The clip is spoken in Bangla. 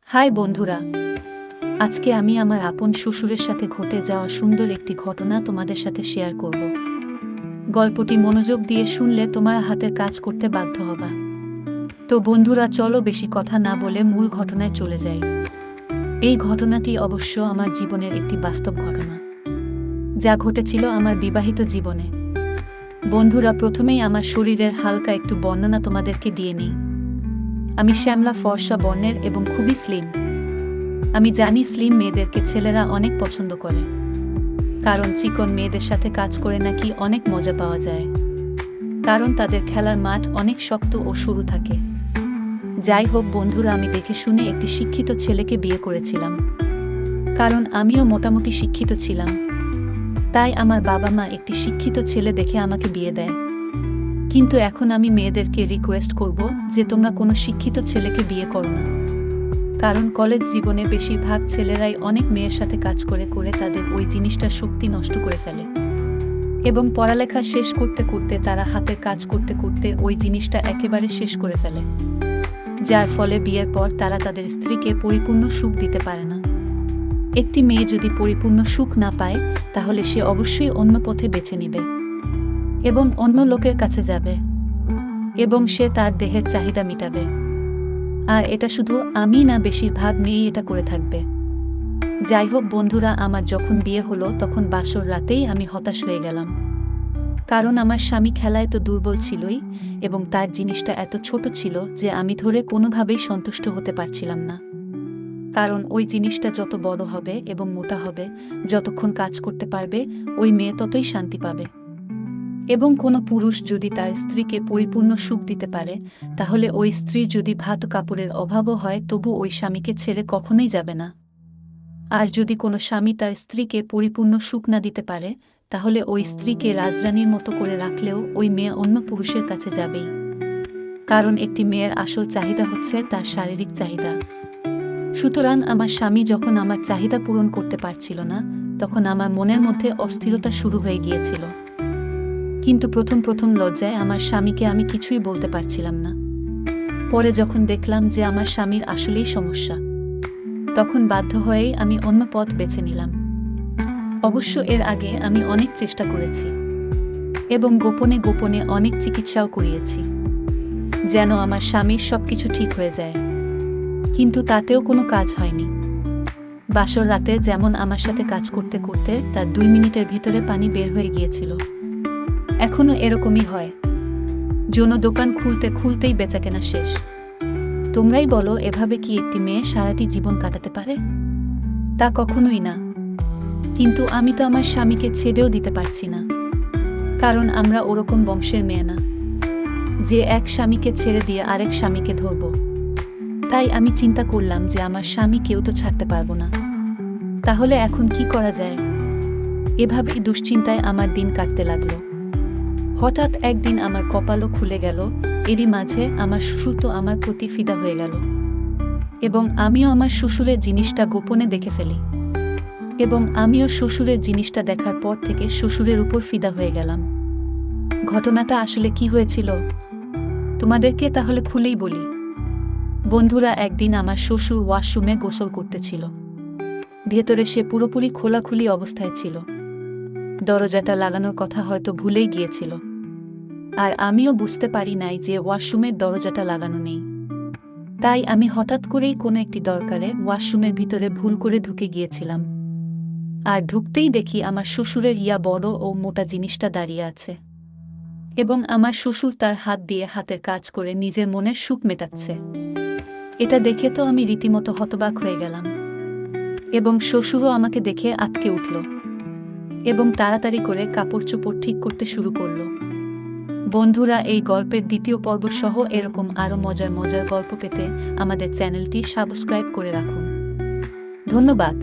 হাই বন্ধুরা, আজকে আমি আমার আপন শ্বশুরের সাথে ঘটে যাওয়া সুন্দর একটি ঘটনা তোমাদের সাথে শেয়ার করব। গল্পটি মনোযোগ দিয়ে শুনলে তোমার হাতের কাজ করতে বাধ্য হবা। তো বন্ধুরা, চলো বেশি কথা না বলে মূল ঘটনায় চলে যাই। এই ঘটনাটি অবশ্য আমার জীবনের একটি বাস্তব ঘটনা, যা ঘটেছিল আমার বিবাহিত জীবনে। বন্ধুরা, প্রথমেই আমার শরীরের হালকা একটু বর্ণনা তোমাদেরকে দিয়ে নিই। আমি শ্যামলা ফর্সা বর্ণের এবং খুবই স্লিম। আমি জানি স্লিম মেয়েদেরকে ছেলেরা অনেক পছন্দ করে, কারণ চিকন মেয়েদের সাথে কাজ করে নাকি অনেক মজা পাওয়া যায়, কারণ তাদের খেলার মাঠ অনেক শক্ত ও সরু থাকে। যাই হোক বন্ধুরা, আমি দেখে শুনে একটি শিক্ষিত ছেলেকে বিয়ে করেছিলাম, কারণ আমিও মোটামুটি শিক্ষিত ছিলাম। তাই আমার বাবা মা একটি শিক্ষিত ছেলে দেখে আমাকে বিয়ে দেয়। কিন্তু এখন আমি মেয়েদেরকে রিকোয়েস্ট করব যে তোমরা কোনো শিক্ষিত ছেলেকে বিয়ে করো না, কারণ কলেজ জীবনে বেশিরভাগ ছেলেরাই অনেক মেয়ের সাথে কাজ করে করে তাদের ওই জিনিসটার শক্তি নষ্ট করে ফেলে, এবং পড়ালেখা শেষ করতে করতে তারা হাতের কাজ করতে করতে ওই জিনিসটা একেবারে শেষ করে ফেলে, যার ফলে বিয়ের পর তারা তাদের স্ত্রীকে পরিপূর্ণ সুখ দিতে পারে না। একটি মেয়ে যদি পরিপূর্ণ সুখ না পায়, তাহলে সে অবশ্যই অন্য পথে বেছে নিবে এবং অন্য লোকের কাছে যাবে, এবং সে তার দেহের চাহিদা মিটাবে। আর এটা শুধু আমি না, বেশিরভাগ মেয়েই এটা করে থাকবে। যাই হোক বন্ধুরা, আমার যখন বিয়ে হলো তখন বাসর রাতেই আমি হতাশ হয়ে গেলাম, কারণ আমার স্বামী খেলায় তো দুর্বল ছিলই, এবং তার জিনিসটা এত ছোট ছিল যে আমি ধরে কোনোভাবেই সন্তুষ্ট হতে পারছিলাম না। কারণ ওই জিনিসটা যত বড় হবে এবং মোটা হবে, যতক্ষণ কাজ করতে পারবে ওই মেয়ে ততই শান্তি পাবে। এবং কোনো পুরুষ যদি তার স্ত্রীকে পরিপূর্ণ সুখ দিতে পারে, তাহলে ওই স্ত্রীর যদি ভাত কাপড়ের অভাবও হয় তবু ওই স্বামীকে ছেড়ে কখনোই যাবে না। আর যদি কোনো স্বামী তার স্ত্রীকে পরিপূর্ণ সুখ না দিতে পারে, তাহলে ওই স্ত্রীকে রাজরানীর মতো করে রাখলেও ওই মেয়ে অন্য পুরুষের কাছে যাবেই। কারণ একটি মেয়ের আসল চাহিদা হচ্ছে তার শারীরিক চাহিদা। সুতরাং আমার স্বামী যখন আমার চাহিদা পূরণ করতে পারছিল না, তখন আমার মনের মধ্যে অস্থিরতা শুরু হয়ে গিয়েছিল। কিন্তু প্রথম লজ্জায় আমার স্বামীকে আমি কিছুই বলতে পারছিলাম না। পরে যখন দেখলাম যে আমার স্বামীর আসলেই সমস্যা, তখন বাধ্য হয়েই আমি অন্য পথ বেছে নিলাম। অবশ্য এর আগে আমি অনেক চেষ্টা করেছি এবং গোপনে গোপনে অনেক চিকিৎসাও করিয়েছি, যেন আমার স্বামীর সবকিছু ঠিক হয়ে যায়। কিন্তু তাতেও কোনো কাজ হয়নি। বাসর রাতে যেমন আমার সাথে কাজ করতে করতে তার 2 মিনিটের ভিতরে পানি বের হয়ে গিয়েছিল, এখনো এরকমই হয়। যৌন দোকান খুলতে খুলতেই বেচাকেনা শেষ। তোমরাই বলো, এভাবে কি একটি মেয়ে সারাটি জীবন কাটাতে পারে? তা কখনোই না। কিন্তু আমি তো আমার স্বামীকে ছেড়েও দিতে পারছি না, কারণ আমরা ওরকম বংশের মেয়ে না যে এক স্বামীকে ছেড়ে দিয়ে আরেক স্বামীকে ধরব। তাই আমি চিন্তা করলাম যে আমার স্বামীকেও তো ছাড়তে পারবো না, তাহলে এখন কি করা যায়? এভাবেই দুশ্চিন্তায় আমার দিন কাটতে লাগলো। হঠাৎ একদিন আমার কপালও খুলে গেল। এরই মাঝে আমার শ্বশুর তো আমার প্রতি ফিদা হয়ে গেল, এবং আমিও আমার শ্বশুরের জিনিসটা গোপনে দেখে ফেলি, এবং আমিও শ্বশুরের জিনিসটা দেখার পর থেকে শ্বশুরের উপর ফিদা হয়ে গেলাম। ঘটনাটা আসলে কি হয়েছিল তোমাদেরকে তাহলে খুলেই বলি। বন্ধুরা, একদিন আমার শ্বশুর ওয়াশরুমে গোসল করতেছিল। ভেতরে সে পুরোপুরি খোলাখুলি অবস্থায় ছিল। দরজাটা লাগানোর কথা হয়তো ভুলেই গিয়েছিল, আর আমিও বুঝতে পারি নাই যে ওয়াশরুমের দরজাটা লাগানো নেই। তাই আমি হঠাৎ করেই কোনো একটি দরকারে ওয়াশরুমের ভিতরে ভুল করে ঢুকে গিয়েছিলাম, আর ঢুকতেই দেখি আমার শ্বশুরের ইয়া বড় ও মোটা জিনিসটা দাঁড়িয়ে আছে, এবং আমার শ্বশুর তার হাত দিয়ে হাতের কাজ করে নিজের মনের সুখ মেটাচ্ছে। এটা দেখে তো আমি রীতিমতো হতবাক হয়ে গেলাম, এবং শ্বশুরও আমাকে দেখে আঁতকে উঠল এবং তাড়াতাড়ি করে কাপড় চোপড় ঠিক করতে শুরু করলো। বন্ধুরা, এই গল্পের দ্বিতীয় পর্ব সহ এরকম আরো মজার মজার গল্প পেতে আমাদের চ্যানেলটি সাবস্ক্রাইব করে রাখুন। ধন্যবাদ।